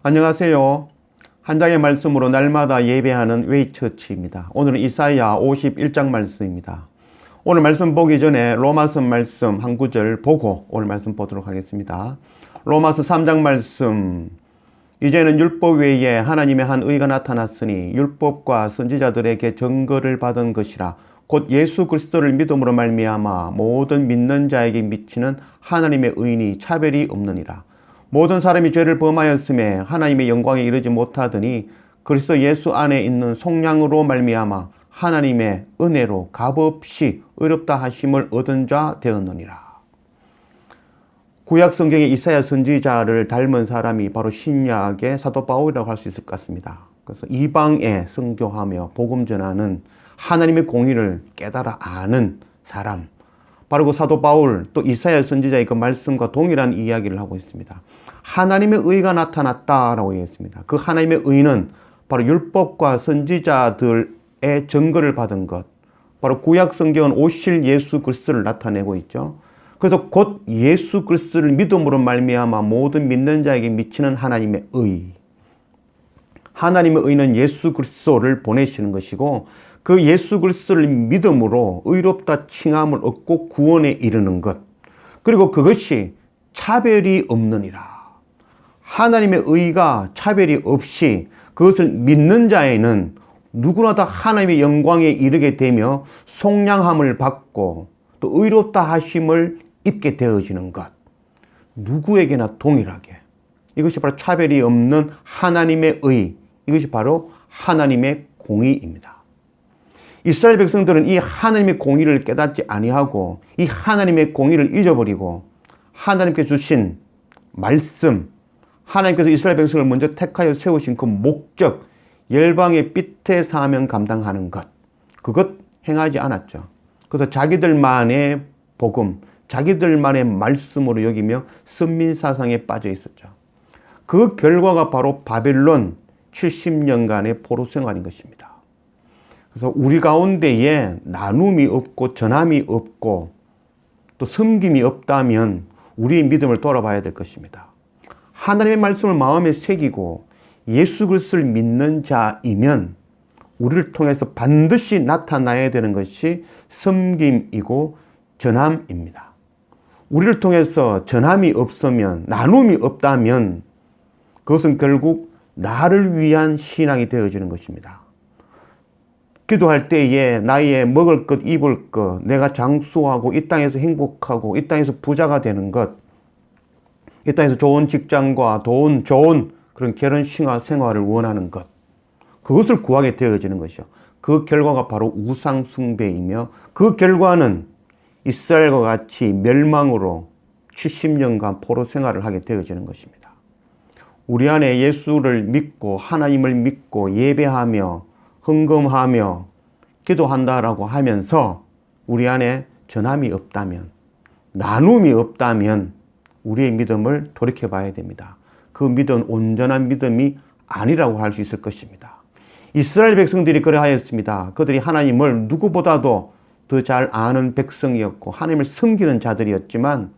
안녕하세요. 한 장의 말씀으로 날마다 예배하는 웨이처치입니다. 오늘은 이사야 51장 말씀입니다. 오늘 말씀 보기 전에 로마서 말씀 한 구절 보고 오늘 말씀 보도록 하겠습니다. 로마서 3장 말씀. 이제는 율법 외에 하나님의 한 의가 나타났으니 율법과 선지자들에게 증거를 받은 것이라. 곧 예수 그리스도를 믿음으로 말미암아 모든 믿는 자에게 미치는 하나님의 의인이 차별이 없느니라. 모든 사람이 죄를 범하였음에 하나님의 영광에 이르지 못하더니 그리스도 예수 안에 있는 속량으로 말미암아 하나님의 은혜로 값없이 의롭다 하심을 얻은 자 되었느니라. 구약 성경의 이사야 선지자를 닮은 사람이 바로 신약의 사도 바울이라고 할 수 있을 것 같습니다. 그래서 이방에 선교하며 복음 전하는 하나님의 공의를 깨달아 아는 사람, 바로 그 사도 바울, 또 이사야 선지자의 그 말씀과 동일한 이야기를 하고 있습니다. 하나님의 의가 나타났다라고 얘기했습니다. 그 하나님의 의는 바로 율법과 선지자들의 증거를 받은 것, 바로 구약 성경은 오실 예수 그리스도를 나타내고 있죠. 그래서 곧 예수 그리스도를 믿음으로 말미암아 모든 믿는 자에게 미치는 하나님의 의. 하나님의 의는 예수 그리스도를 보내시는 것이고, 그 예수 그리스도를 믿음으로 의롭다 칭함을 얻고 구원에 이르는 것, 그리고 그것이 차별이 없느니라. 하나님의 의가 차별이 없이 그것을 믿는 자에는 누구나 다 하나님의 영광에 이르게 되며 속량함을 받고 또 의롭다 하심을 입게 되어지는 것, 누구에게나 동일하게. 이것이 바로 차별이 없는 하나님의 의, 이것이 바로 하나님의 공의입니다. 이스라엘 백성들은 이 하나님의 공의를 깨닫지 아니하고 이 하나님의 공의를 잊어버리고 하나님께 주신 말씀, 하나님께서 이스라엘 백성을 먼저 택하여 세우신 그 목적, 열방의 삐태 사명 감당하는 것, 그것 행하지 않았죠. 그래서 자기들만의 복음, 자기들만의 말씀으로 여기며 선민사상에 빠져 있었죠. 그 결과가 바로 바벨론 70년간의 포로 생활인 것입니다. 그래서 우리 가운데에 나눔이 없고 전함이 없고 또 섬김이 없다면 우리의 믿음을 돌아봐야 될 것입니다. 하나님의 말씀을 마음에 새기고 예수 그리스도를 믿는 자이면 우리를 통해서 반드시 나타나야 되는 것이 섬김이고 전함입니다. 우리를 통해서 전함이 없으면, 나눔이 없다면 그것은 결국 나를 위한 신앙이 되어지는 것입니다. 기도할 때에 나의 먹을 것, 입을 것, 내가 장수하고 이 땅에서 행복하고 이 땅에서 부자가 되는 것, 이 땅에서 좋은 직장과 좋은 그런 결혼 생활을 원하는 것, 그것을 구하게 되어지는 것이죠. 그 결과가 바로 우상 숭배이며 그 결과는 이스라엘과 같이 멸망으로 70년간 포로 생활을 하게 되어지는 것입니다. 우리 안에 예수를 믿고 하나님을 믿고 예배하며 헌금하며 기도한다라고 하면서 우리 안에 전함이 없다면, 나눔이 없다면 우리의 믿음을 돌이켜 봐야 됩니다. 그 믿음은 온전한 믿음이 아니라고 할 수 있을 것입니다. 이스라엘 백성들이 그러하였습니다. 그들이 하나님을 누구보다도 더 잘 아는 백성이었고 하나님을 섬기는 자들이었지만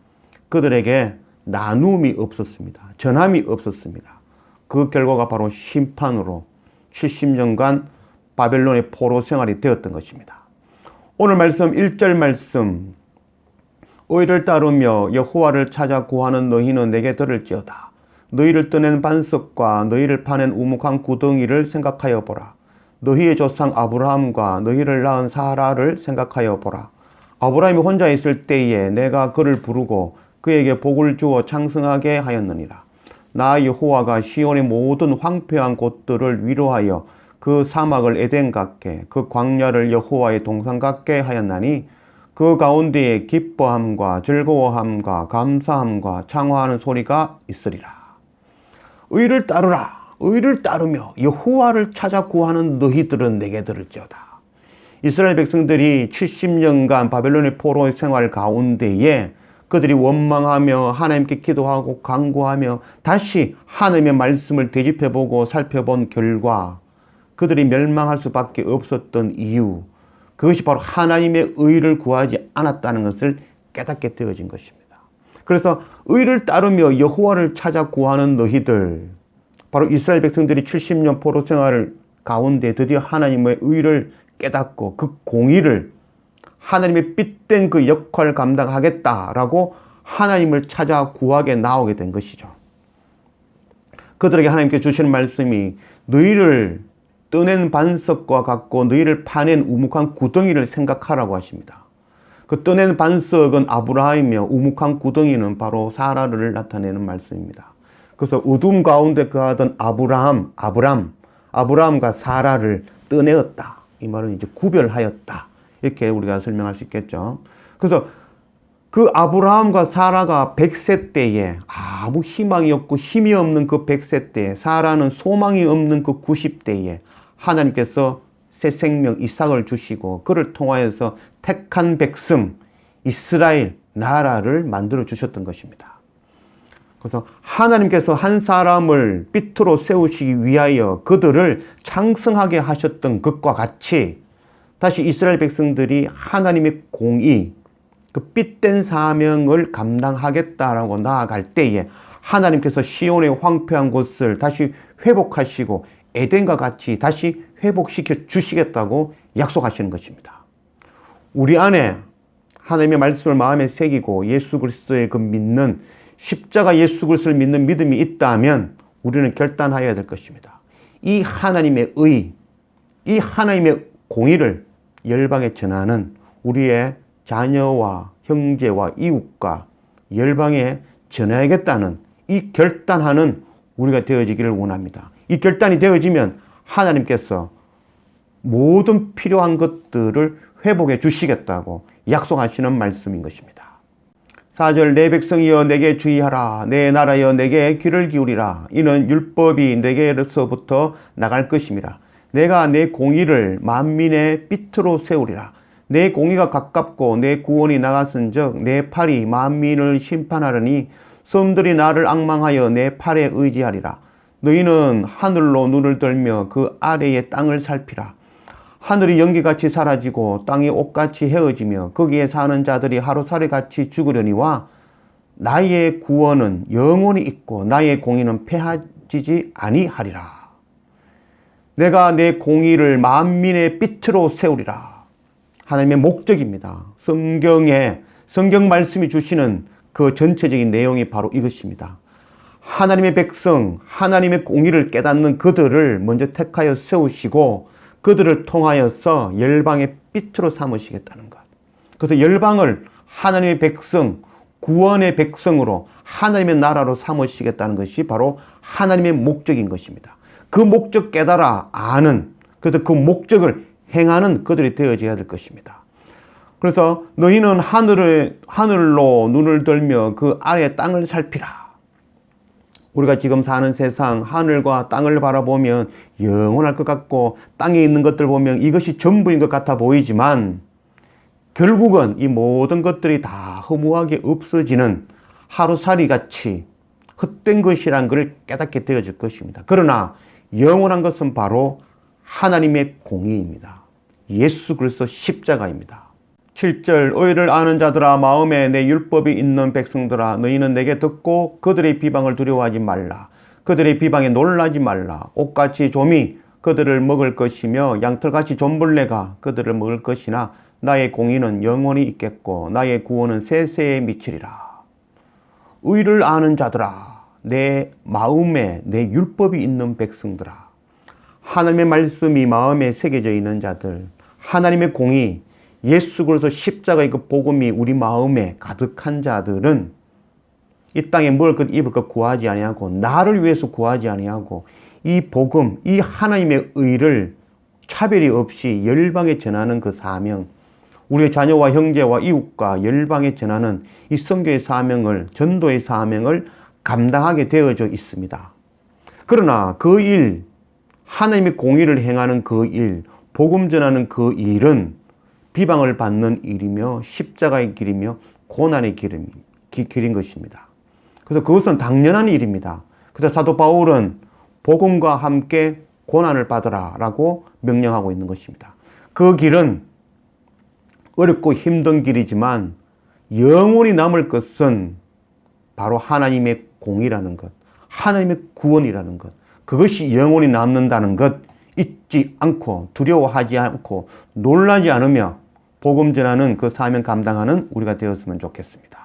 그들에게 나눔이 없었습니다. 전함이 없었습니다. 그 결과가 바로 심판으로 70년간 바벨론의 포로 생활이 되었던 것입니다. 오늘 말씀 1절 말씀, 의를 따르며 여호와를 찾아 구하는 너희는 내게 들을지어다. 너희를 떠낸 반석과 너희를 파낸 우묵한 구덩이를 생각하여 보라. 너희의 조상 아브라함과 너희를 낳은 사라를 생각하여 보라. 아브라함이 혼자 있을 때에 내가 그를 부르고 그에게 복을 주어 창성하게 하였느니라. 나 여호와가 시온의 모든 황폐한 곳들을 위로하여 그 사막을 에덴 같게 그 광야를 여호와의 동산 같게 하였나니 그 가운데에 기뻐함과 즐거워함과 감사함과 창화하는 소리가 있으리라. 의를 따르라. 의를 따르며 여호와를 찾아 구하는 너희들은 내게 들을지어다. 이스라엘 백성들이 70년간 바벨론의 포로 생활 가운데에 그들이 원망하며 하나님께 기도하고 간구하며 다시 하나님의 말씀을 되짚어보고 살펴본 결과 그들이 멸망할 수밖에 없었던 이유, 그것이 바로 하나님의 의를 구하지 않았다는 것을 깨닫게 되어진 것입니다. 그래서 의를 따르며 여호와를 찾아 구하는 너희들, 바로 이스라엘 백성들이 70년 포로 생활을 가운데 드디어 하나님의 의를 깨닫고 그 공의를 하나님의 핏된 그 역할을 감당하겠다라고 하나님을 찾아 구하게 나오게 된 것이죠. 그들에게 하나님께 주시는 말씀이 너희를 떠낸 반석과 같고 너희를 파낸 우묵한 구덩이를 생각하라고 하십니다. 그 떠낸 반석은 아브라함이며 우묵한 구덩이는 바로 사라를 나타내는 말씀입니다. 그래서 어둠 가운데 거하던 아브람과 사라를 떠내었다. 이 말은 이제 구별하였다. 이렇게 우리가 설명할 수 있겠죠. 그래서 그 아브라함과 사라가 100세 때에 아무 희망이 없고 힘이 없는 그 100세 때에 사라는 소망이 없는 그 90대에 하나님께서 새 생명 이삭을 주시고 그를 통하여서 택한 백성 이스라엘 나라를 만들어 주셨던 것입니다. 그래서 하나님께서 한 사람을 빛으로 세우시기 위하여 그들을 창성하게 하셨던 것과 같이 다시 이스라엘 백성들이 하나님의 공의, 그 핏된 사명을 감당하겠다라고 나아갈 때에 하나님께서 시온의 황폐한 곳을 다시 회복하시고 에덴과 같이 다시 회복시켜 주시겠다고 약속하시는 것입니다. 우리 안에 하나님의 말씀을 마음에 새기고 예수 그리스도의 그 믿는 십자가 예수 그리스도를 믿는 믿음이 있다면 우리는 결단하여야 될 것입니다. 이 하나님의 의, 이 하나님의 공의를 열방에 전하는 우리의 자녀와 형제와 이웃과 열방에 전해야겠다는 이 결단하는 우리가 되어지기를 원합니다. 이 결단이 되어지면 하나님께서 모든 필요한 것들을 회복해 주시겠다고 약속하시는 말씀인 것입니다. 4절 내 백성이여 내게 주의하라 내 나라여 내게 귀를 기울이라 이는 율법이 내게로서부터 나갈 것임이라 내가 내 공의를 만민의 빛으로 세우리라 내 공의가 가깝고 내 구원이 나갔은즉 내 팔이 만민을 심판하려니 섬들이 나를 앙망하여 내 팔에 의지하리라 너희는 하늘로 눈을 들며 그 아래의 땅을 살피라 하늘이 연기같이 사라지고 땅이 옷같이 헤어지며 거기에 사는 자들이 하루살이같이 죽으려니와 나의 구원은 영원히 있고 나의 공의는 폐하지지 아니하리라 내가 내 공의를 만민의 빛으로 세우리라 하나님의 목적입니다. 성경 말씀이 주시는 그 전체적인 내용이 바로 이것입니다. 하나님의 백성, 하나님의 공의를 깨닫는 그들을 먼저 택하여 세우시고 그들을 통하여서 열방의 빛으로 삼으시겠다는 것. 그래서 열방을 하나님의 백성, 구원의 백성으로 하나님의 나라로 삼으시겠다는 것이 바로 하나님의 목적인 것입니다. 그 목적 깨달아 아는, 그래서 그 목적을 행하는 그들이 되어져야 될 것입니다. 그래서 너희는 하늘로 눈을 들며 그 아래 땅을 살피라. 우리가 지금 사는 세상 하늘과 땅을 바라보면 영원할 것 같고 땅에 있는 것들 보면 이것이 전부인 것 같아 보이지만 결국은 이 모든 것들이 다 허무하게 없어지는 하루살이같이 헛된 것이란 것을 깨닫게 되어질 것입니다. 그러나 영원한 것은 바로 하나님의 공의입니다. 예수 그리스도 십자가입니다. 7절 의를 아는 자들아 마음에 내 율법이 있는 백성들아 너희는 내게 듣고 그들의 비방을 두려워하지 말라. 그들의 비방에 놀라지 말라. 옷같이 좀이 그들을 먹을 것이며 양털같이 좀벌레가 그들을 먹을 것이나 나의 공의는 영원히 있겠고 나의 구원은 세세에 미치리라. 의를 아는 자들아 내 마음에 내 율법이 있는 백성들아 하나님의 말씀이 마음에 새겨져 있는 자들 하나님의 공의 예수 그리스도 십자가의 그 복음이 우리 마음에 가득한 자들은 이 땅에 먹을 것 입을 것 구하지 아니하고 나를 위해서 구하지 아니하고 이 복음 이 하나님의 의를 차별이 없이 열방에 전하는 그 사명 우리의 자녀와 형제와 이웃과 열방에 전하는 이 선교의 사명을 전도의 사명을 감당하게 되어져 있습니다. 그러나 그 일 하나님의 공의를 행하는 그 일 복음 전하는 그 일은 비방을 받는 일이며 십자가의 길이며 고난의 길인 것입니다. 그래서 그것은 당연한 일입니다. 그래서 사도 바울은 복음과 함께 고난을 받으라 라고 명령하고 있는 것입니다. 그 길은 어렵고 힘든 길이지만 영원히 남을 것은 바로 하나님의 공의라는 것, 하나님의 구원이라는 것, 그것이 영원히 남는다는 것 잊지 않고 두려워하지 않고 놀라지 않으며 복음 전하는 그 사명 감당하는 우리가 되었으면 좋겠습니다.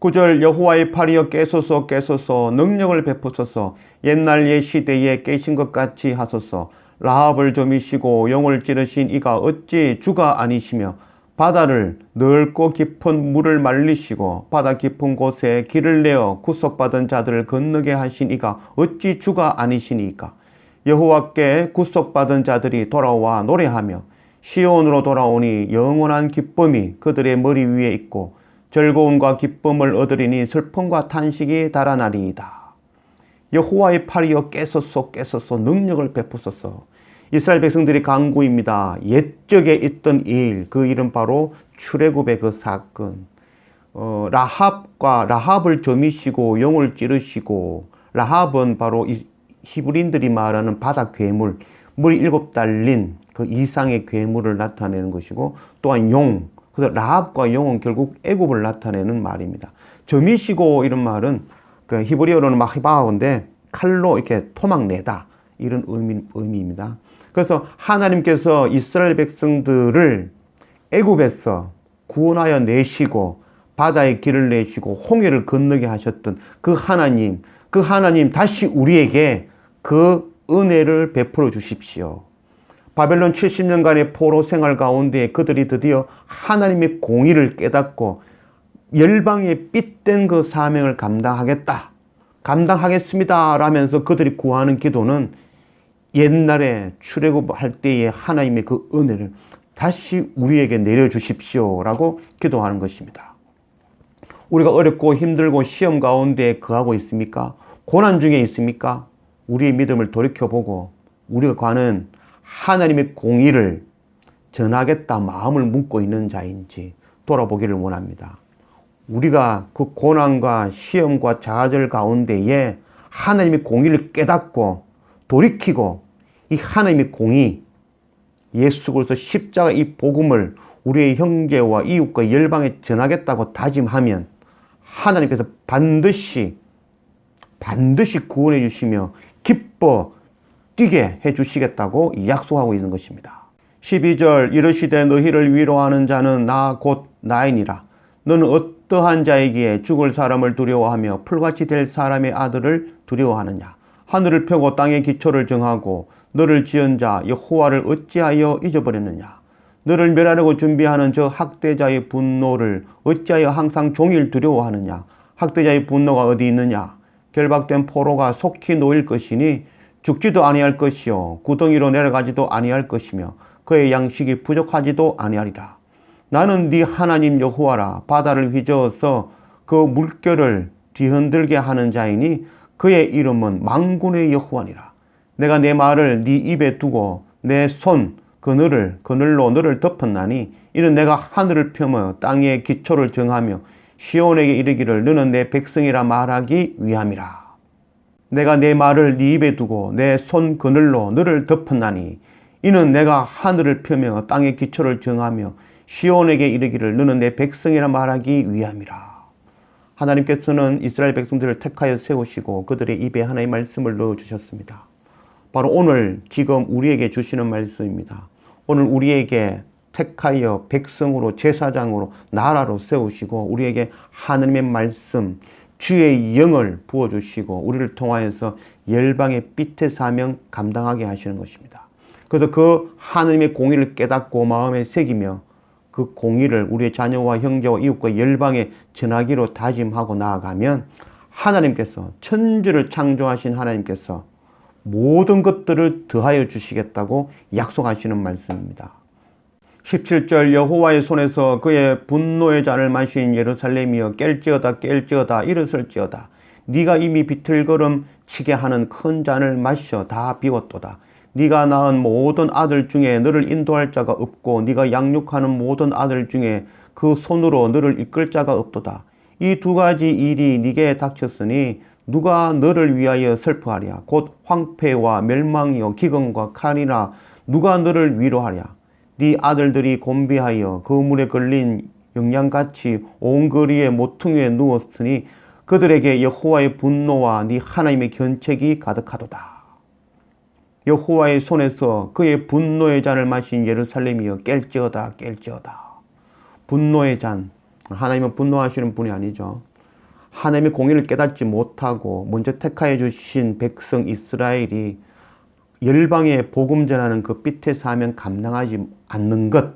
9절 여호와의 팔이여 깨소서 깨소서 능력을 베푸소서 옛날 옛 시대에 깨신 것 같이 하소서 라합을 조미시고 영을 찌르신 이가 어찌 주가 아니시며 바다를 넓고 깊은 물을 말리시고 바다 깊은 곳에 길을 내어 구속받은 자들을 건너게 하신 이가 어찌 주가 아니시니까 여호와께 구속받은 자들이 돌아와 노래하며 시온으로 돌아오니 영원한 기쁨이 그들의 머리 위에 있고 즐거움과 기쁨을 얻으리니 슬픔과 탄식이 달아나리이다. 여호와의 팔이여 깨소서 깨소서 능력을 베푸소서. 이스라엘 백성들이 간구입니다. 옛적에 있던 일, 그 일은 바로 출애굽의 그 사건. 라합을 점이시고 영을 찌르시고, 라합은 바로 히브리인들이 말하는 바다 괴물, 물이 7 달린 그 이상의 괴물을 나타내는 것이고, 또한 용, 그래서 라합과 용은 결국 애굽을 나타내는 말입니다. 점이시고 이런 말은 그 히브리어로는 마히바인데 칼로 이렇게 토막내다 이런 의미입니다. 그래서 하나님께서 이스라엘 백성들을 애굽에서 구원하여 내시고 바다의 길을 내시고 홍해를 건너게 하셨던 그 하나님 다시 우리에게 그 은혜를 베풀어 주십시오. 바벨론 70년간의 포로 생활 가운데 그들이 드디어 하나님의 공의를 깨닫고 열방의 삐된 그 사명을 감당하겠습니다 라면서 그들이 구하는 기도는 옛날에 출애굽할 때의 하나님의 그 은혜를 다시 우리에게 내려주십시오 라고 기도하는 것입니다. 우리가 어렵고 힘들고 시험 가운데 거하고 있습니까? 고난 중에 있습니까? 우리의 믿음을 돌이켜보고 우리가 가는 하나님의 공의를 전하겠다 마음을 묻고 있는 자인지 돌아보기를 원합니다. 우리가 그 고난과 시험과 좌절 가운데에 하나님의 공의를 깨닫고 돌이키고 이 하나님의 공의, 예수 그리스도 십자가 이 복음을 우리의 형제와 이웃과 열방에 전하겠다고 다짐하면 하나님께서 반드시 구원해 주시며 기뻐 뛰게 해 주시겠다고 약속하고 있는 것입니다. 12절 이르시되 너희를 위로하는 자는 나 곧 나이니라. 너는 어떠한 자이기에 죽을 사람을 두려워하며 풀같이 될 사람의 아들을 두려워하느냐. 하늘을 펴고 땅의 기초를 정하고 너를 지은 자 여호와를 어찌하여 잊어버렸느냐. 너를 멸하려고 준비하는 저 학대자의 분노를 어찌하여 항상 종일 두려워하느냐. 학대자의 분노가 어디 있느냐. 결박된 포로가 속히 놓일 것이니 죽지도 아니할 것이요 구덩이로 내려가지도 아니할 것이며 그의 양식이 부족하지도 아니하리라. 나는 네 하나님 여호와라. 바다를 휘저어서 그 물결을 뒤흔들게 하는 자이니 그의 이름은 만군의 여호와니라. 내가 내 말을 네 입에 두고 내 손 그늘로 너를 덮었나니 이는 내가 하늘을 펴며 땅의 기초를 정하며 시온에게 이르기를 너는 내 백성이라 말하기 위함이라. 내가 내 말을 네 입에 두고 내 손 그늘로 너를 덮었나니 이는 내가 하늘을 펴며 땅의 기초를 정하며 시온에게 이르기를 너는 내 백성이라 말하기 위함이라. 하나님께서는 이스라엘 백성들을 택하여 세우시고 그들의 입에 하나의 말씀을 넣어주셨습니다. 바로 오늘 지금 우리에게 주시는 말씀입니다. 오늘 우리에게 택하여 백성으로 제사장으로 나라로 세우시고 우리에게 하나님의 말씀 주의 영을 부어주시고 우리를 통하여서 열방의 삐태 사명 감당하게 하시는 것입니다. 그래서 그 하나님의 공의를 깨닫고 마음에 새기며 그 공의를 우리의 자녀와 형제와 이웃과 열방에 전하기로 다짐하고 나아가면 하나님께서 천지를 창조하신 하나님께서 모든 것들을 더하여 주시겠다고 약속하시는 말씀입니다. 17절 여호와의 손에서 그의 분노의 잔을 마신 예루살렘이여 깰지어다 일어설지어다. 네가 이미 비틀거름 치게 하는 큰 잔을 마셔 다 비웠도다. 네가 낳은 모든 아들 중에 너를 인도할 자가 없고 네가 양육하는 모든 아들 중에 그 손으로 너를 이끌 자가 없도다. 이 두 가지 일이 네게 닥쳤으니 누가 너를 위하여 슬퍼하랴. 곧 황폐와 멸망이요 기근과 칼이라 누가 너를 위로하랴. 네 아들들이 곤비하여 그 물에 걸린 영양같이 온 거리에 모퉁이에 누웠으니 그들에게 여호와의 분노와 네 하나님의 견책이 가득하도다. 여호와의 손에서 그의 분노의 잔을 마신 예루살렘이여 깰지어다 깰지어다. 분노의 잔. 하나님은 분노하시는 분이 아니죠. 하나님의 공의를 깨닫지 못하고 먼저 택하여 주신 백성 이스라엘이 열방에 복음 전하는 그 삐태 사명 감당하지 않는 것,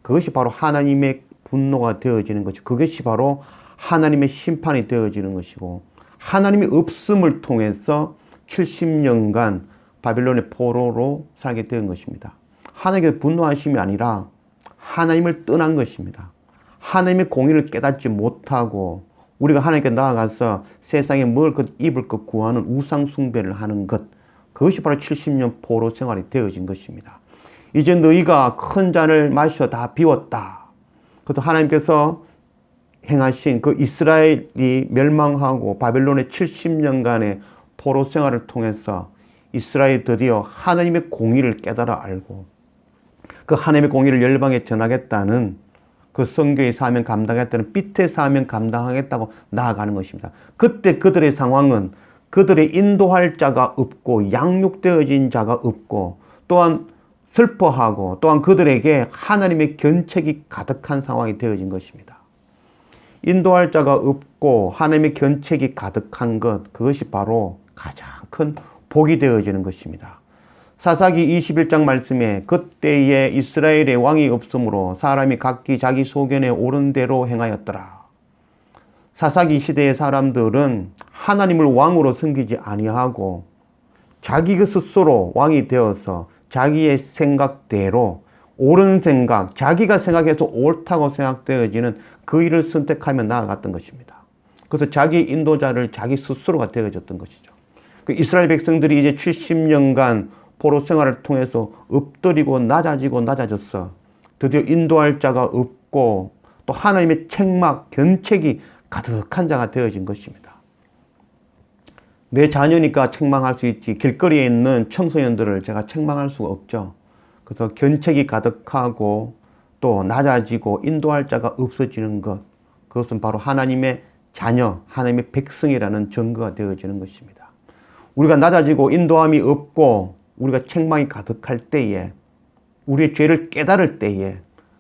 그것이 바로 하나님의 분노가 되어지는 것이고, 그것이 바로 하나님의 심판이 되어지는 것이고, 하나님의 없음을 통해서 70년간 바빌론의 포로로 살게 된 것입니다. 하나님께서 분노하심이 아니라 하나님을 떠난 것입니다. 하나님의 공의를 깨닫지 못하고 우리가 하나님께 나아가서 세상에 먹을 것, 입을 것 구하는 우상 숭배를 하는 것, 그것이 바로 70년 포로 생활이 되어진 것입니다. 이제 너희가 큰 잔을 마셔 다 비웠다. 그래서 하나님께서 행하신 그 이스라엘이 멸망하고 바벨론의 70년간의 포로 생활을 통해서 이스라엘이 드디어 하나님의 공의를 깨달아 알고 그 하나님의 공의를 열방에 전하겠다는 그 선교의 사명 감당하겠다는 삐태 사명 감당하겠다고 나아가는 것입니다. 그때 그들의 상황은 그들의 인도할 자가 없고 양육되어진 자가 없고 또한 슬퍼하고 또한 그들에게 하나님의 견책이 가득한 상황이 되어진 것입니다. 인도할 자가 없고 하나님의 견책이 가득한 것, 그것이 바로 가장 큰 복이 되어지는 것입니다. 사사기 21장 말씀에 그때에 이스라엘의 왕이 없으므로 사람이 각기 자기 소견에 옳은 대로 행하였더라. 사사기 시대의 사람들은 하나님을 왕으로 섬기지 아니하고 자기 스스로 왕이 되어서 자기의 생각대로 옳은 생각, 자기가 생각해서 옳다고 생각되어지는 그 일을 선택하며 나아갔던 것입니다. 그래서 자기 인도자를 자기 스스로가 되어졌던 것이죠. 그 이스라엘 백성들이 이제 70년간 포로 생활을 통해서 엎드리고 낮아져서 드디어 인도할 자가 없고 또 하나님의 책막, 견책이 가득한 자가 되어진 것입니다. 내 자녀니까 책망할 수 있지 길거리에 있는 청소년들을 제가 책망할 수가 없죠. 그래서 견책이 가득하고 또 낮아지고 인도할 자가 없어지는 것, 그것은 바로 하나님의 자녀, 하나님의 백성이라는 증거가 되어지는 것입니다. 우리가 낮아지고 인도함이 없고 우리가 책망이 가득할 때에, 우리의 죄를 깨달을 때에,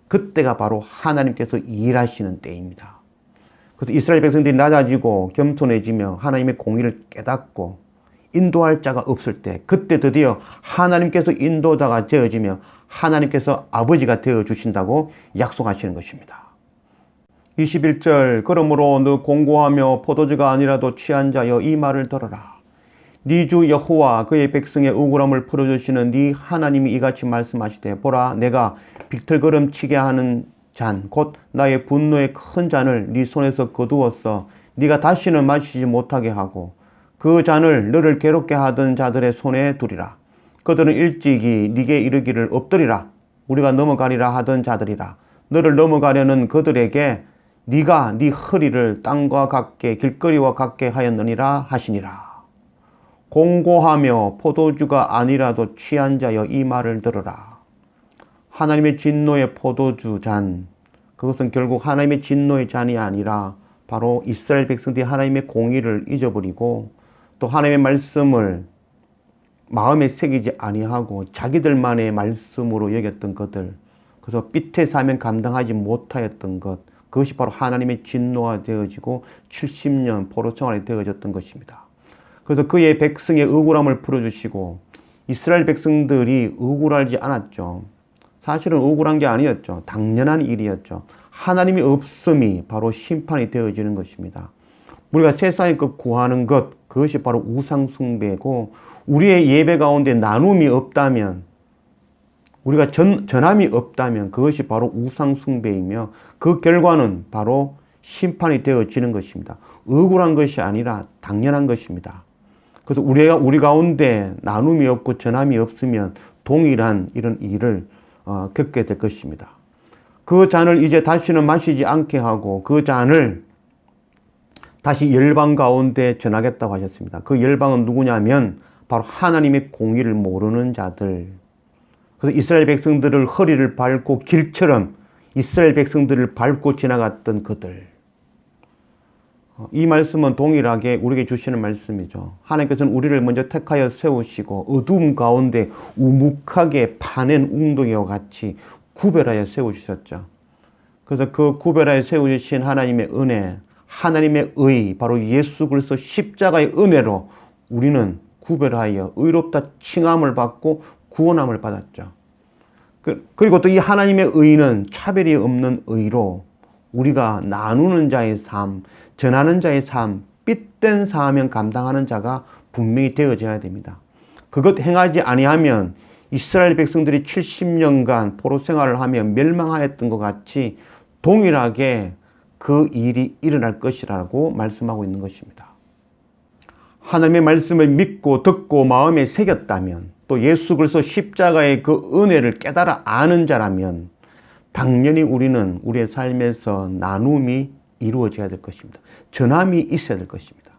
그때가 바로 하나님께서 일하시는 때입니다. 그래서 이스라엘 백성들이 낮아지고 겸손해지며 하나님의 공의를 깨닫고 인도할 자가 없을 때, 그때 드디어 하나님께서 인도자가 되어지며 하나님께서 아버지가 되어주신다고 약속하시는 것입니다. 21절, 그러므로 너 공고하며 포도주가 아니라도 취한 자여 이 말을 들어라. 네 주 여호와 그의 백성의 억울함을 풀어주시는 네 하나님이 이같이 말씀하시되, 보라, 내가 비틀거름치게 하는 잔, 곧 나의 분노의 큰 잔을 네 손에서 거두었어 네가 다시는 마시지 못하게 하고 그 잔을 너를 괴롭게 하던 자들의 손에 두리라. 그들은 일찍이 네게 이르기를 엎드리라, 우리가 넘어가리라 하던 자들이라. 너를 넘어가려는 그들에게 네가 네 허리를 땅과 같게 길거리와 같게 하였느니라 하시니라. 공고하며 포도주가 아니라도 취한 자여 이 말을 들으라. 하나님의 진노의 포도주 잔, 그것은 결국 하나님의 진노의 잔이 아니라 바로 이스라엘 백성들이 하나님의 공의를 잊어버리고 또 하나님의 말씀을 마음에 새기지 아니하고 자기들만의 말씀으로 여겼던 것들, 그래서 삐태 사명 감당하지 못하였던 것, 그것이 바로 하나님의 진노가 되어지고 70년 포로 생활이 되어졌던 것입니다. 그래서 그의 백성의 억울함을 풀어주시고, 이스라엘 백성들이 억울하지 않았죠. 사실은 억울한 게 아니었죠. 당연한 일이었죠. 하나님이 없음이 바로 심판이 되어지는 것입니다. 우리가 세상의 것 구하는 것, 그것이 바로 우상 숭배고, 우리의 예배 가운데 나눔이 없다면, 우리가 전함이 없다면 그것이 바로 우상 숭배이며 그 결과는 바로 심판이 되어지는 것입니다. 억울한 것이 아니라 당연한 것입니다. 그래서 우리 가운데 나눔이 없고 전함이 없으면 동일한 이런 일을 겪게 될 것입니다. 그 잔을 이제 다시는 마시지 않게 하고 그 잔을 다시 열방 가운데 전하겠다고 하셨습니다. 그 열방은 누구냐면 바로 하나님의 공의를 모르는 자들. 그래서 이스라엘 백성들을 허리를 밟고 길처럼 이스라엘 백성들을 밟고 지나갔던 그들. 이 말씀은 동일하게 우리에게 주시는 말씀이죠. 하나님께서는 우리를 먼저 택하여 세우시고 어두움 가운데 우묵하게 파낸 웅덩이와 같이 구별하여 세우셨죠. 그래서 그 구별하여 세우신 하나님의 은혜, 하나님의 의, 바로 예수 그리스도 십자가의 은혜로 우리는 구별하여 의롭다 칭함을 받고 구원함을 받았죠. 그리고 또 이 하나님의 의는 차별이 없는 의로 우리가 나누는 자의 삶, 전하는 자의 삶, 삐된 사명 감당하는 자가 분명히 되어져야 됩니다. 그것 행하지 아니하면 이스라엘 백성들이 70년간 포로 생활을 하며 멸망하였던 것 같이 동일하게 그 일이 일어날 것이라고 말씀하고 있는 것입니다. 하나님의 말씀을 믿고 듣고 마음에 새겼다면, 또 예수 그리스도 십자가의 그 은혜를 깨달아 아는 자라면 당연히 우리는 우리의 삶에서 나눔이 이루어져야 될 것입니다. 전함이 있어야 될 것입니다.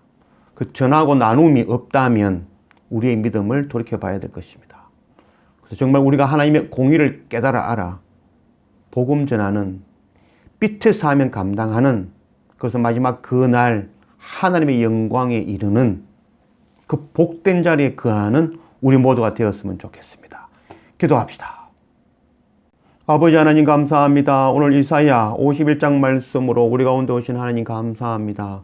그 전하고 나눔이 없다면 우리의 믿음을 돌이켜 봐야 될 것입니다. 그래서 정말 우리가 하나님의 공의를 깨달아 알아 복음 전하는 빛의 사명 감당하는, 그래서 마지막 그날 하나님의 영광에 이르는 그 복된 자리에 거하는 우리 모두가 되었으면 좋겠습니다. 기도합시다. 아버지 하나님 감사합니다. 오늘 이사야 51장 말씀으로 우리 가운데 오신 하나님 감사합니다.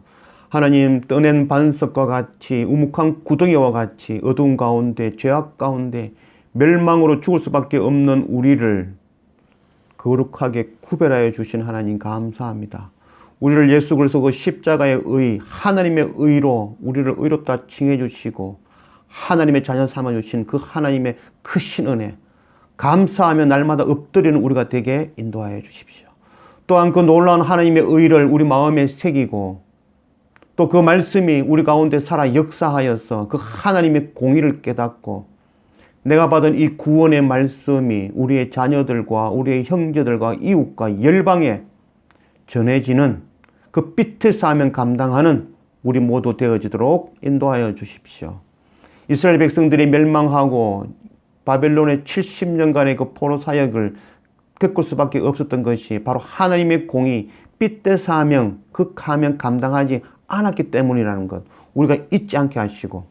하나님, 떠낸 반석과 같이 우묵한 구덩이와 같이 어두운 가운데 죄악 가운데 멸망으로 죽을 수밖에 없는 우리를 거룩하게 구별하여 주신 하나님 감사합니다. 우리를 예수 그리스도 그 십자가의 의, 하나님의 의로 우리를 의롭다 칭해 주시고 하나님의 자녀 삼아 주신 그 하나님의 크신 은혜 감사하며 날마다 엎드리는 우리가 되게 인도하여 주십시오. 또한 그 놀라운 하나님의 의를 우리 마음에 새기고 또 그 말씀이 우리 가운데 살아 역사하여서 그 하나님의 공의를 깨닫고 내가 받은 이 구원의 말씀이 우리의 자녀들과 우리의 형제들과 이웃과 열방에 전해지는 그 빛의 사명 감당하는 우리 모두 되어지도록 인도하여 주십시오. 이스라엘 백성들이 멸망하고 바벨론의 70년간의 그 포로 사역을 겪을 수밖에 없었던 것이 바로 하나님의 공의, 빛의 사명, 그 사명 감당하지 않았기 때문이라는 것 우리가 잊지 않게 하시고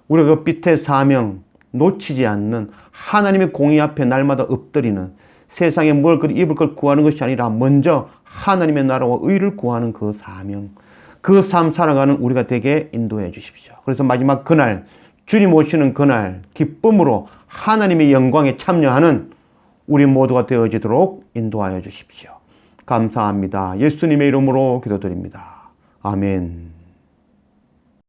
우리가 그 빛의 사명 놓치지 않는 하나님의 공의 앞에 날마다 엎드리는, 세상에 뭘 입을 걸 구하는 것이 아니라 먼저 하나님의 나라와 의를 구하는 그 사명, 그 삶 살아가는 우리가 되게 인도해 주십시오. 그래서 마지막 그날, 주님 오시는 그날 기쁨으로 하나님의 영광에 참여하는 우리 모두가 되어지도록 인도하여 주십시오. 감사합니다. 예수님의 이름으로 기도드립니다. 아멘.